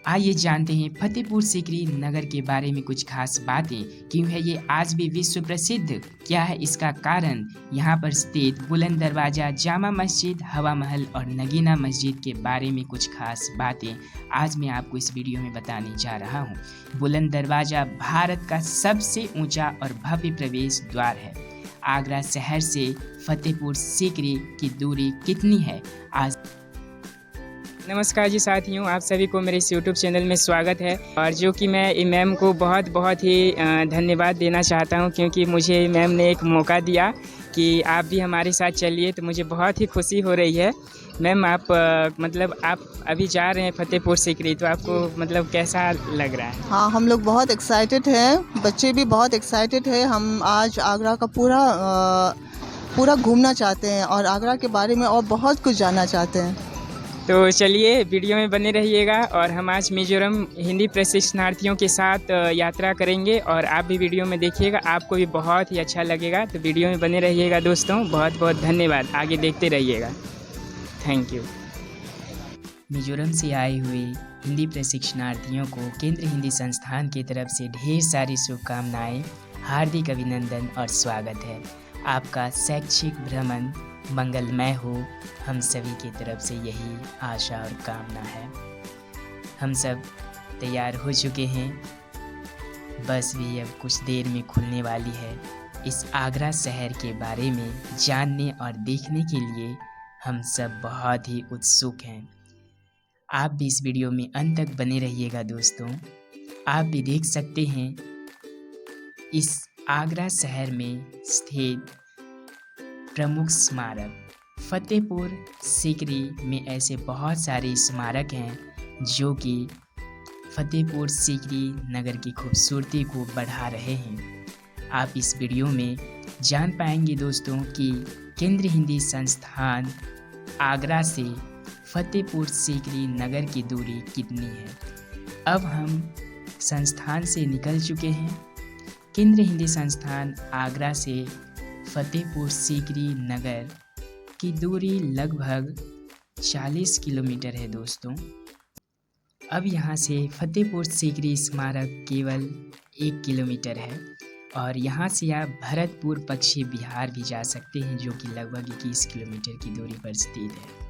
आइए जानते हैं फतेहपुर सीकरी नगर के बारे में कुछ खास बातें। क्यों है ये आज भी विश्व प्रसिद्ध, क्या है इसका कारण, यहाँ पर स्थित बुलंद दरवाज़ा, जामा मस्जिद, हवा महल और नगीना मस्जिद के बारे में कुछ खास बातें आज मैं आपको इस वीडियो में बताने जा रहा हूँ। बुलंद दरवाज़ा भारत का सबसे ऊंचा और भव्य प्रवेश द्वार है। आगरा शहर से फतेहपुर सीकरी की दूरी कितनी है? आज नमस्कार जी साथियों, आप सभी को मेरे इस YouTube चैनल में स्वागत है। और जो कि मैं मैम को बहुत ही धन्यवाद देना चाहता हूं, क्योंकि मुझे मैम ने एक मौका दिया कि आप भी हमारे साथ चलिए, तो मुझे बहुत ही खुशी हो रही है। मैम आप आप अभी जा रहे हैं फतेहपुर सीकरी, तो आपको कैसा लग रहा है? हाँ, हम लोग बहुत एक्साइटेड हैं, बच्चे भी बहुत एक्साइटेड हैं। हम आज आगरा का पूरा घूमना चाहते हैं और आगरा के बारे में और बहुत कुछ जानना चाहते हैं। तो चलिए वीडियो में बने रहिएगा। और हम आज मिजोरम हिंदी प्रशिक्षणार्थियों के साथ यात्रा करेंगे और आप भी वीडियो में देखिएगा, आपको भी बहुत ही अच्छा लगेगा। तो वीडियो में बने रहिएगा दोस्तों। बहुत बहुत धन्यवाद, आगे देखते रहिएगा। Thank you. मिजोरम से आए हुए हिंदी प्रशिक्षणार्थियों को केंद्र हिंदी संस्थान की तरफ से ढेर सारी शुभकामनाएं, हार्दिक अभिनंदन और स्वागत है। आपका शैक्षिक भ्रमण मंगलमय हो, हम सभी की तरफ से यही आशा और कामना है। हम सब तैयार हो चुके हैं, बस भी अब कुछ देर में खुलने वाली है। इस आगरा शहर के बारे में जानने और देखने के लिए हम सब बहुत ही उत्सुक हैं। आप भी इस वीडियो में अंत तक बने रहिएगा दोस्तों। आप भी देख सकते हैं इस आगरा शहर में स्थित प्रमुख स्मारक फतेहपुर सीकरी में ऐसे बहुत सारे स्मारक हैं जो कि फतेहपुर सीकरी नगर की खूबसूरती को बढ़ा रहे हैं। आप इस वीडियो में जान पाएंगे दोस्तों कि केंद्र हिंदी संस्थान आगरा से फतेहपुर सीकरी नगर की दूरी कितनी है। अब हम संस्थान से निकल चुके हैं। केंद्र हिंदी संस्थान आगरा से फतेहपुर सीकरी नगर की दूरी लगभग 40 किलोमीटर है दोस्तों। अब यहाँ से फतेहपुर सीकरी स्मारक केवल 1 किलोमीटर है और यहाँ से आप भरतपुर पश्चिम बिहार भी जा सकते हैं, जो कि लगभग 21 किलोमीटर की दूरी पर स्थित है।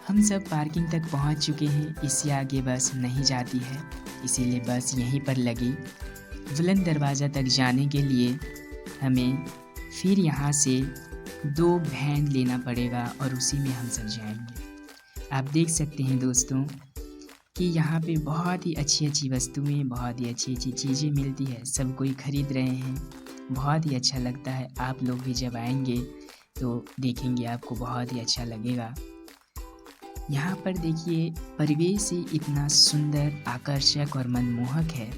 हम सब पार्किंग तक पहुंच चुके हैं। इससे आगे बस नहीं जाती है, इसीलिए बस यहीं पर लगी। बुलंद दरवाज़ा तक जाने के लिए हमें फिर यहाँ से 2 वैन लेना पड़ेगा और उसी में हम सब जाएंगे। आप देख सकते हैं दोस्तों कि यहाँ पे बहुत ही अच्छी वस्तुएं, बहुत ही अच्छी चीज़ें मिलती है। सब कोई ख़रीद रहे हैं, बहुत ही अच्छा लगता है। आप लोग भी जब आएंगे तो देखेंगे, आपको बहुत ही अच्छा लगेगा। यहाँ पर देखिए परिवेश ही इतना सुंदर, आकर्षक और मनमोहक है,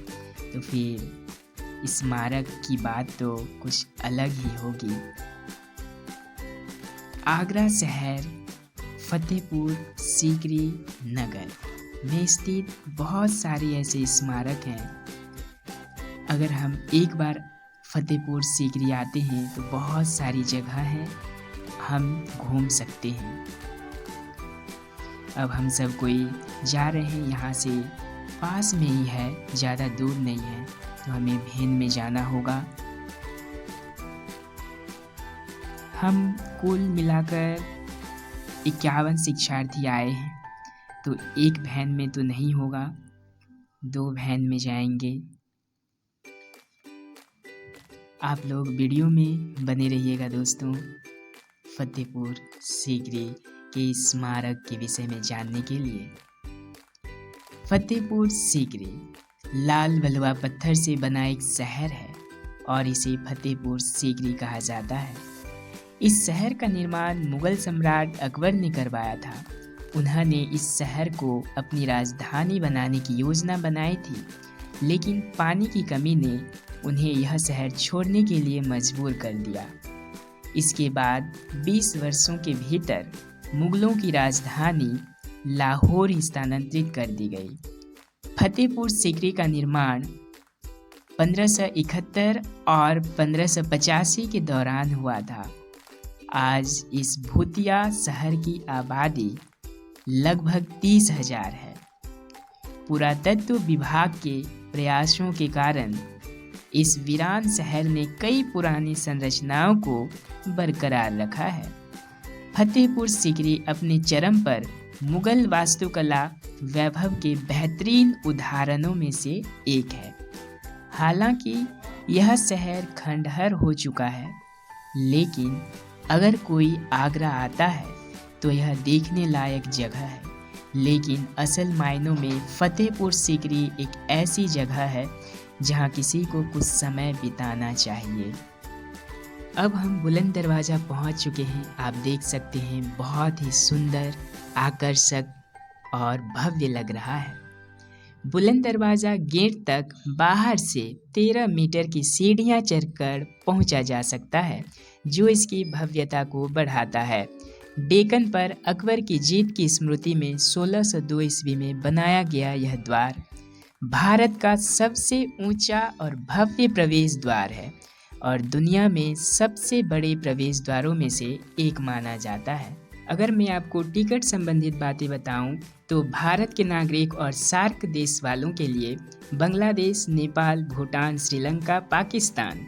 तो फिर स्मारक की बात तो कुछ अलग ही होगी। आगरा शहर फतेहपुर सीकरी नगर में स्थित बहुत सारे ऐसे स्मारक हैं। अगर हम एक बार फतेहपुर सीकरी आते हैं तो बहुत सारी जगह हैं, हम घूम सकते हैं। अब हम सब कोई जा रहे हैं, यहाँ से पास में ही है, ज़्यादा दूर नहीं है, तो हमें वैन में जाना होगा। हम कुल मिलाकर 51 शिक्षार्थी आए हैं, तो एक वैन में तो नहीं होगा, 2 वैन में जाएंगे। आप लोग वीडियो में बने रहिएगा दोस्तों, फतेहपुर सीकरी के स्मारक के विषय में जानने के लिए। फतेहपुर सीकरी लाल बलुआ पत्थर से बना एक शहर है और इसे फतेहपुर सीकरी कहा जाता है। इस शहर का निर्माण मुगल सम्राट अकबर ने करवाया था। उन्होंने इस शहर को अपनी राजधानी बनाने की योजना बनाई थी, लेकिन पानी की कमी ने उन्हें यह शहर छोड़ने के लिए मजबूर कर दिया। इसके बाद 20 वर्षों के भीतर मुगलों की राजधानी लाहौर स्थानांतरित कर दी गई। फतेहपुर सीकरी का निर्माण 1571 और 1585 के दौरान हुआ था। आज इस भूतिया शहर की आबादी लगभग 30,000 है। पुरातत्व विभाग के प्रयासों के कारण इस वीरान शहर ने कई पुरानी संरचनाओं को बरकरार रखा है। फतेहपुर सीकरी अपने चरम पर मुगल वास्तुकला वैभव के बेहतरीन उदाहरणों में से एक है। हालांकि यह शहर खंडहर हो चुका है, लेकिन अगर कोई आगरा आता है तो यह देखने लायक जगह है। लेकिन असल मायनों में फतेहपुर सीकरी एक ऐसी जगह है जहां किसी को कुछ समय बिताना चाहिए। अब हम बुलंद दरवाज़ा पहुंच चुके हैं। आप देख सकते हैं, बहुत ही सुंदर, आकर्षक और भव्य लग रहा है। बुलंद दरवाज़ा गेट तक बाहर से 13 मीटर की सीढ़ियां चढ़कर पहुंचा जा सकता है, जो इसकी भव्यता को बढ़ाता है। डेक्कन पर अकबर की जीत की स्मृति में 1602 ईस्वी में बनाया गया यह द्वार भारत का सबसे ऊंचा और भव्य प्रवेश द्वार है और दुनिया में सबसे बड़े प्रवेश द्वारों में से एक माना जाता है। अगर मैं आपको टिकट संबंधित बातें बताऊं तो भारत के नागरिक और सार्क देश वालों के लिए बांग्लादेश, नेपाल, भूटान, श्रीलंका, पाकिस्तान,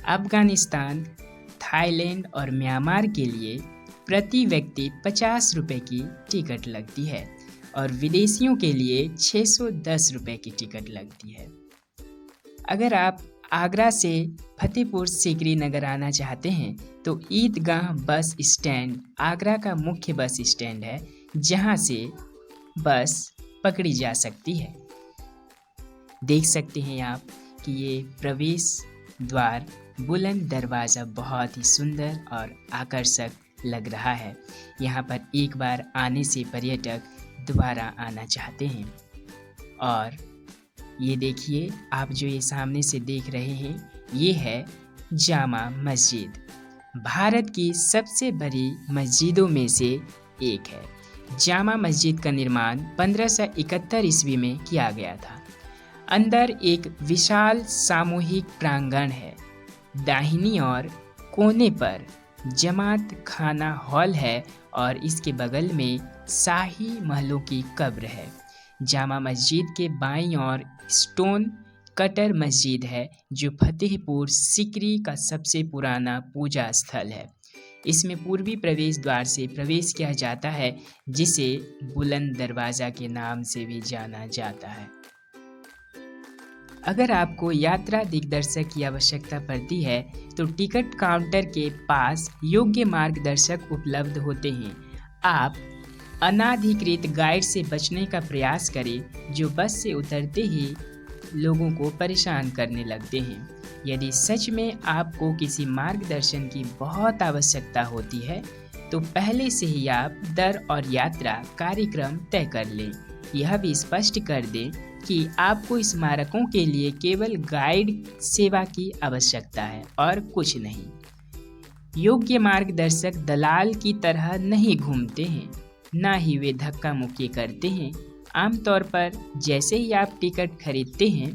अफगानिस्तान, थाईलैंड और म्यांमार के लिए प्रति व्यक्ति 50 रुपये की टिकट लगती है और विदेशियों के लिए 610 रुपये की टिकट लगती है। अगर आप आगरा से फतेहपुर सीकरी नगर आना चाहते हैं तो ईदगाह बस स्टैंड आगरा का मुख्य बस स्टैंड है, जहां से बस पकड़ी जा सकती है। देख सकते हैं आप कि ये प्रवेश द्वार बुलंद दरवाज़ा बहुत ही सुंदर और आकर्षक लग रहा है। यहाँ पर एक बार आने से पर्यटक दोबारा आना चाहते हैं। और ये देखिए, आप जो ये सामने से देख रहे हैं, ये है जामा मस्जिद। भारत की सबसे बड़ी मस्जिदों में से एक है। जामा मस्जिद का निर्माण 1571 ईस्वी में किया गया था। अंदर एक विशाल सामूहिक प्रांगण है। दाहिनी ओर कोने पर जमात खाना हॉल है और इसके बगल में शाही महलों की कब्र है। जामा मस्जिद के बाईं ओर स्टोन कटर मस्जिद है, जो फतेहपुर सीकरी का सबसे पुराना पूजा स्थल है। इसमें पूर्वी प्रवेश द्वार से प्रवेश किया जाता है, जिसे बुलंद दरवाज़ा के नाम से भी जाना जाता है। अगर आपको यात्रा दिग्दर्शक की आवश्यकता पड़ती है तो टिकट काउंटर के पास योग्य मार्गदर्शक उपलब्ध होते हैं। आप अनाधिकृत गाइड से बचने का प्रयास करें, जो बस से उतरते ही लोगों को परेशान करने लगते हैं। यदि सच में आपको किसी मार्गदर्शन की बहुत आवश्यकता होती है तो पहले से ही आप दर और यात्रा कार्यक्रम तय कर लें। यह भी स्पष्ट कर दें कि आपको स्मारकों के लिए केवल गाइड सेवा की आवश्यकता है और कुछ नहीं। योग्य मार्गदर्शक दलाल की तरह नहीं घूमते हैं, ना ही वे धक्का मुक्की करते हैं। आमतौर पर जैसे ही आप टिकट खरीदते हैं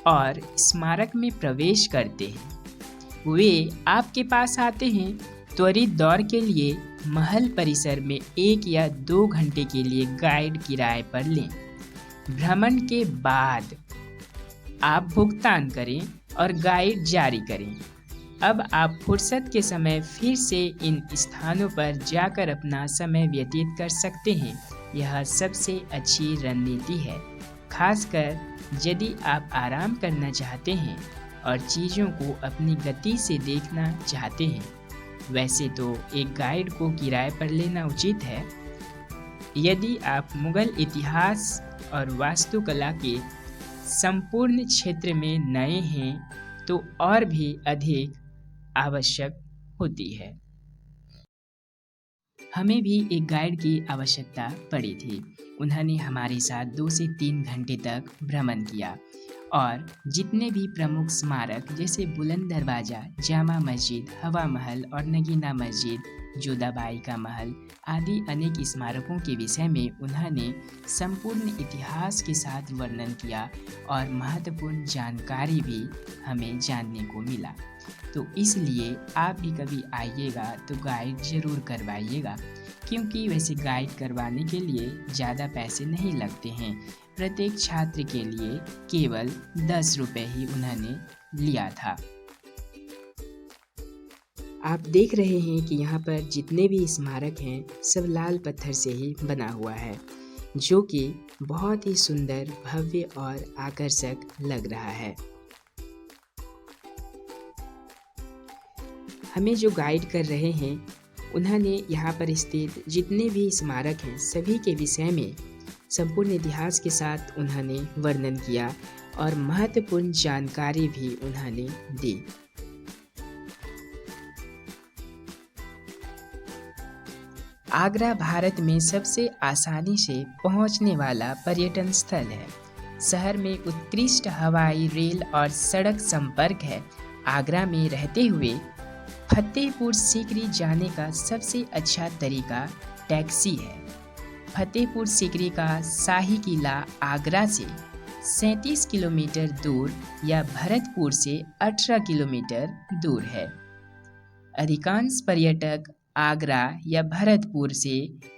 और स्मारक में प्रवेश करते हैं, वे आपके पास आते हैं। त्वरित दौर के लिए महल परिसर में 1 या 2 घंटे के लिए गाइड किराए पर लें। भ्रमण के बाद आप भुगतान करें और गाइड जारी करें। अब आप फुर्सत के समय फिर से इन स्थानों पर जाकर अपना समय व्यतीत कर सकते हैं। यह सबसे अच्छी रणनीति है, खासकर यदि आप आराम करना चाहते हैं और चीज़ों को अपनी गति से देखना चाहते हैं। वैसे तो एक गाइड को किराए पर लेना उचित है। यदि आप मुगल इतिहास और वास्तुकला के संपूर्ण क्षेत्र में नए हैं तो और भी अधिक आवश्यक होती है। हमें भी एक गाइड की आवश्यकता पड़ी थी। उन्होंने हमारे साथ 2 से 3 घंटे तक भ्रमण किया और जितने भी प्रमुख स्मारक जैसे बुलंद दरवाज़ा, जामा मस्जिद, हवा महल और नगीना मस्जिद जोधाबाई का महल आदि अनेक स्मारकों के विषय में उन्होंने संपूर्ण इतिहास के साथ वर्णन किया और महत्वपूर्ण जानकारी भी हमें जानने को मिला। तो इसलिए आप भी कभी आइएगा तो गाइड ज़रूर करवाइएगा, क्योंकि वैसे गाइड करवाने के लिए ज़्यादा पैसे नहीं लगते हैं। प्रत्येक छात्र के लिए केवल 10 रुपये ही उन्होंने लिया था। आप देख रहे हैं कि यहाँ पर जितने भी स्मारक हैं सब लाल पत्थर से ही बना हुआ है, जो कि बहुत ही सुंदर, भव्य और आकर्षक लग रहा है। हमें जो गाइड कर रहे हैं उन्होंने यहाँ पर स्थित जितने भी स्मारक हैं सभी के विषय में संपूर्ण इतिहास के साथ उन्होंने वर्णन किया और महत्वपूर्ण जानकारी भी उन्होंने दी। आगरा भारत में सबसे आसानी से पहुंचने वाला पर्यटन स्थल है। शहर में उत्कृष्ट हवाई, रेल और सड़क संपर्क है। आगरा में रहते हुए फतेहपुर सीकरी जाने का सबसे अच्छा तरीका टैक्सी है। फतेहपुर सीकरी का शाही किला आगरा से 37 किलोमीटर दूर या भरतपुर से 18 किलोमीटर दूर है। अधिकांश पर्यटक आगरा या भरतपुर से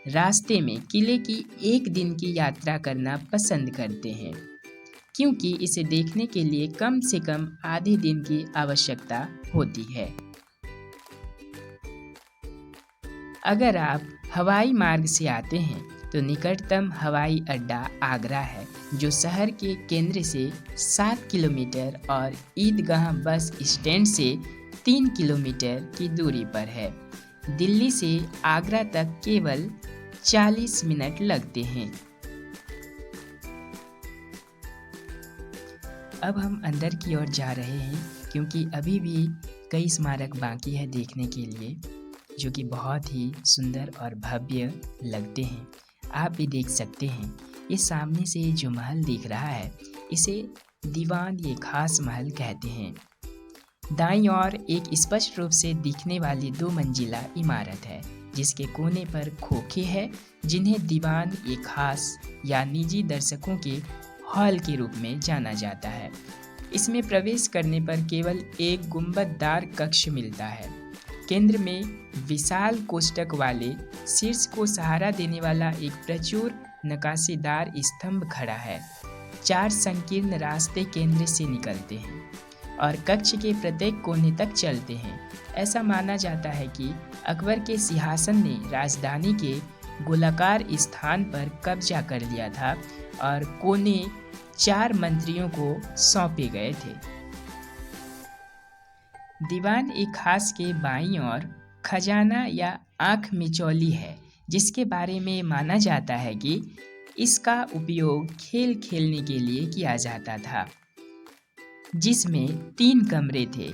रास्ते में किले की एक दिन की यात्रा करना पसंद करते हैं, क्योंकि इसे देखने के लिए कम से कम आधे दिन की आवश्यकता होती है। अगर आप हवाई मार्ग से आते हैं तो निकटतम हवाई अड्डा आगरा है, जो शहर के केंद्र से 7 किलोमीटर और ईदगाह बस स्टैंड से 3 किलोमीटर की दूरी पर है। दिल्ली से आगरा तक केवल 40 मिनट लगते हैं। अब हम अंदर की ओर जा रहे हैं, क्योंकि अभी भी कई स्मारक बाकी है देखने के लिए, जो कि बहुत ही सुंदर और भव्य लगते हैं। आप भी देख सकते हैं। ये सामने से जो महल दिख रहा है इसे दीवान ये खास महल कहते हैं। दाईं ओर एक स्पष्ट रूप से दिखने वाली 2 मंजिला इमारत है, जिसके कोने पर खोखे हैं, जिन्हें दीवान ए खास या निजी दर्शकों के हॉल के रूप में जाना जाता है। इसमें प्रवेश करने पर केवल एक गुंबददार कक्ष मिलता है। केंद्र में विशाल कोष्ठक वाले शीर्ष को सहारा देने वाला एक प्रचुर नक्काशीदार स्तंभ खड़ा है। 4 संकीर्ण रास्ते केंद्र से निकलते हैं और कक्ष के प्रत्येक कोने तक चलते हैं। ऐसा माना जाता है कि अकबर के सिंहासन ने राजधानी के गोलाकार स्थान पर कब्जा कर लिया था और कोने 4 मंत्रियों को सौंपे गए थे। दीवान एक खास के बाईं ओर खजाना या आँख मिचौली है, जिसके बारे में माना जाता है कि इसका उपयोग खेल खेलने के लिए किया जाता था, जिसमें 3 कमरे थे,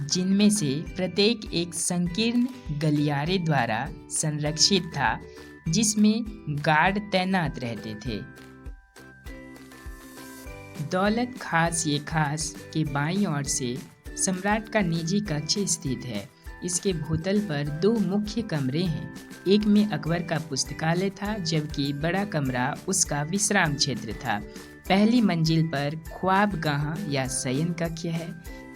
जिनमें से प्रत्येक एक संकीर्ण गलियारे द्वारा संरक्षित था, जिसमें गार्ड तैनात रहते थे। दौलत खास ये खास के बाईं ओर से सम्राट का निजी कक्ष स्थित है। इसके भूतल पर 2 मुख्य कमरे हैं। एक में अकबर का पुस्तकालय था, जबकि बड़ा कमरा उसका विश्राम क्षेत्र था। पहली मंजिल पर ख्वाबगाह या शयन कक्ष है।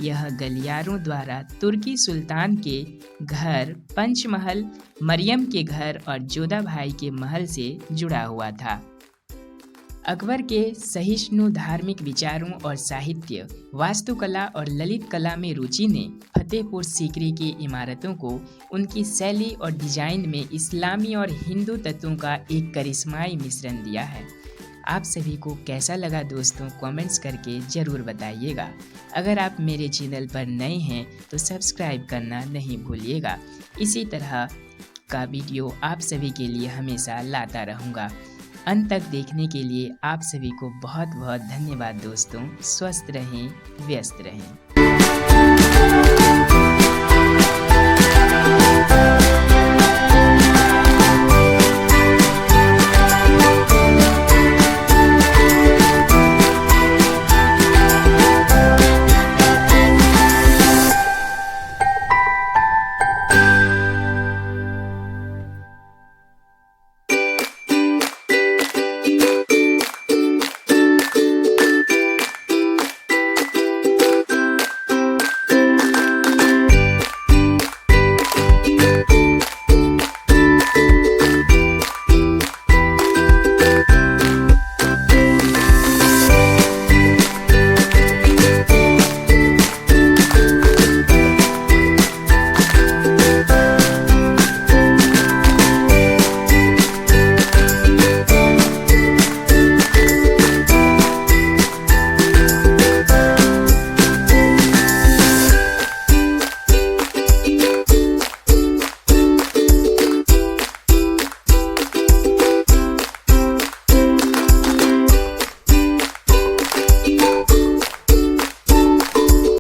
यह गलियारों द्वारा तुर्की सुल्तान के घर, पंचमहल, मरियम के घर और जोधाबाई के महल से जुड़ा हुआ था। अकबर के सहिष्णु धार्मिक विचारों और साहित्य, वास्तुकला और ललित कला में रुचि ने फतेहपुर सीकरी की इमारतों को उनकी शैली और डिजाइन में इस्लामी और हिंदू तत्वों का एक करिश्माई मिश्रण दिया है। आप सभी को कैसा लगा दोस्तों, कमेंट्स करके ज़रूर बताइएगा। अगर आप मेरे चैनल पर नए हैं तो सब्सक्राइब करना नहीं भूलिएगा। इसी तरह का वीडियो आप सभी के लिए हमेशा लाता रहूँगा। अंत तक देखने के लिए आप सभी को बहुत बहुत धन्यवाद दोस्तों। स्वस्थ रहें, व्यस्त रहें।